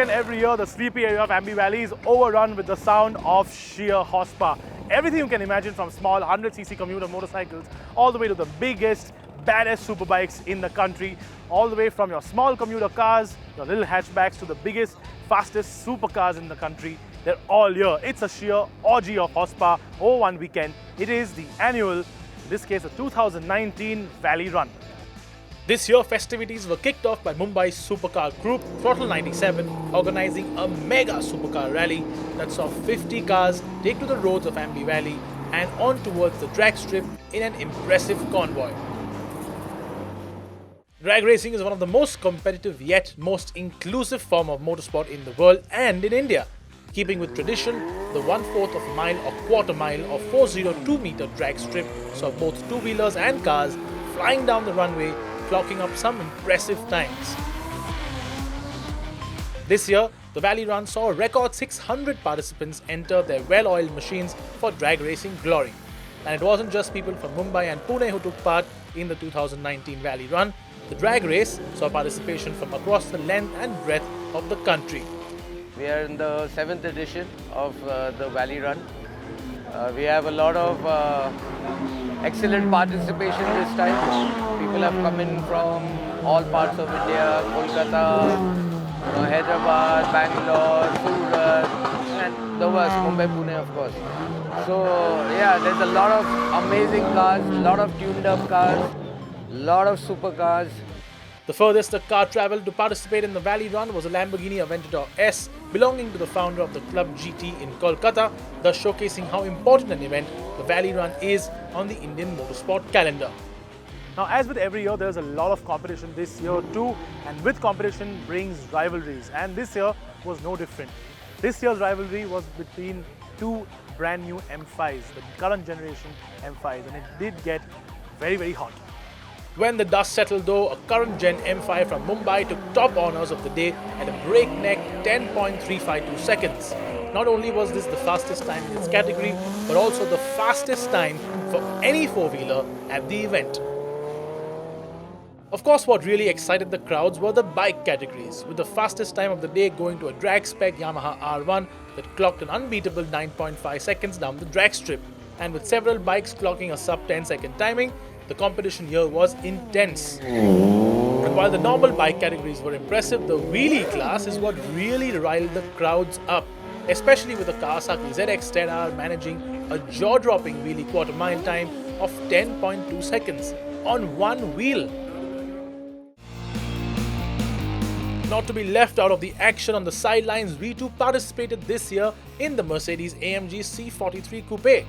weekend every year, the sleepy area of Aamby Valley is overrun with the sound of sheer horsepower. Everything you can imagine, from small 100cc commuter motorcycles all the way to the biggest, baddest superbikes in the country, all the way from your small commuter cars, your little hatchbacks, to the biggest, fastest supercars in the country. They're all here. It's a sheer orgy of horsepower over one weekend. It is the annual, in this case, the 2019 Valley Run. This year, festivities were kicked off by Mumbai's supercar group Throttle 97, organizing a mega supercar rally that saw 50 cars take to the roads of Aamby Valley and on towards the drag strip in an impressive convoy. Drag racing is one of the most competitive yet most inclusive form of motorsport in the world and in India. Keeping with tradition, the 1/4 of a mile or quarter mile or 402-meter drag strip saw both two-wheelers and cars flying down the runway, clocking up some impressive times. This year, the Valley Run saw a record 600 participants enter their well-oiled machines for drag racing glory. And it wasn't just people from Mumbai and Pune who took part in the 2019 Valley Run. The drag race saw participation from across the length and breadth of the country. We are in the 7th edition of the Valley Run. We have a lot of excellent participation this time. People have come in from all parts of India, Kolkata, Hyderabad, Bangalore, Surat, and the West, Mumbai, Pune, of course. So yeah, there's a lot of amazing cars, a lot of tuned up cars, a lot of supercars. The furthest the car travelled to participate in the Valley Run was a Lamborghini Aventador S belonging to the founder of the Club GT in Kolkata, thus showcasing how important an event the Valley Run is on the Indian motorsport calendar. Now, as with every year, there's a lot of competition this year too, and with competition brings rivalries, and this year was no different. This year's rivalry was between two brand new M5s, the current generation M5s, and it did get very, very hot. When the dust settled though, a current gen M5 from Mumbai took top honours of the day at a breakneck 10.352 seconds. Not only was this the fastest time in its category, but also the fastest time for any four-wheeler at the event. Of course, what really excited the crowds were the bike categories, with the fastest time of the day going to a drag spec Yamaha R1 that clocked an unbeatable 9.5 seconds down the drag strip. And with several bikes clocking a sub 10-second timing, the competition here was intense. And while the normal bike categories were impressive, the wheelie class is what really riled the crowds up, especially with the Kawasaki ZX-10R managing a jaw-dropping wheelie quarter-mile time of 10.2 seconds on one wheel. Not to be left out of the action on the sidelines, we too participated this year in the Mercedes-AMG C43 Coupe.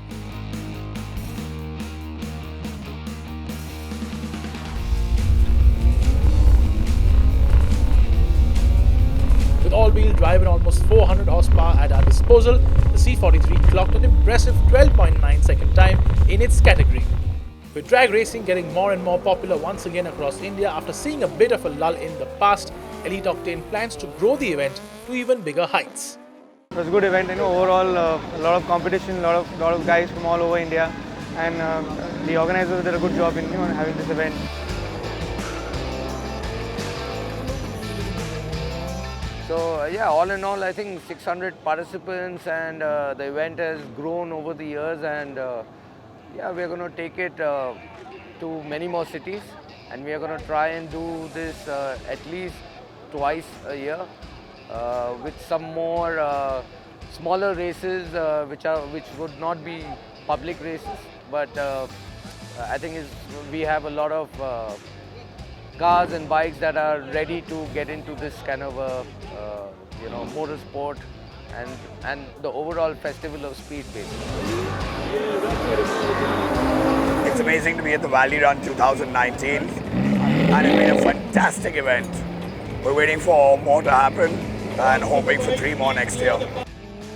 With all-wheel drive and almost 400 horsepower at our disposal, the C43 clocked an impressive 12.9 second time in its category. With drag racing getting more and more popular once again across India after seeing a bit of a lull in the past, Elite Octane plans to grow the event to even bigger heights. It was a good event, overall a lot of competition, a lot of guys from all over India, and the organizers did a good job in having this event. So yeah, all in all, I think 600 participants, and the event has grown over the years, and yeah, we're going to take it to many more cities, and we are going to try and do this at least twice a year with some more smaller races which would not be public races, but I think we have a lot of cars and bikes that are ready to get into this kind of motorsport and the overall festival of speed, basically. It's amazing to be at the Valley Run 2019, and it's been a fantastic event. We're waiting for more to happen and hoping for 3 more next year.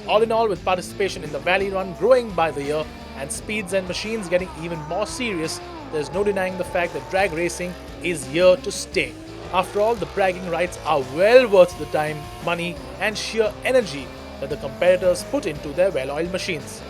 All in all, with participation in the Valley Run growing by the year and speeds and machines getting even more serious, there's no denying the fact that drag racing is here to stay. After all, the bragging rights are well worth the time, money and sheer energy that the competitors put into their well-oiled machines.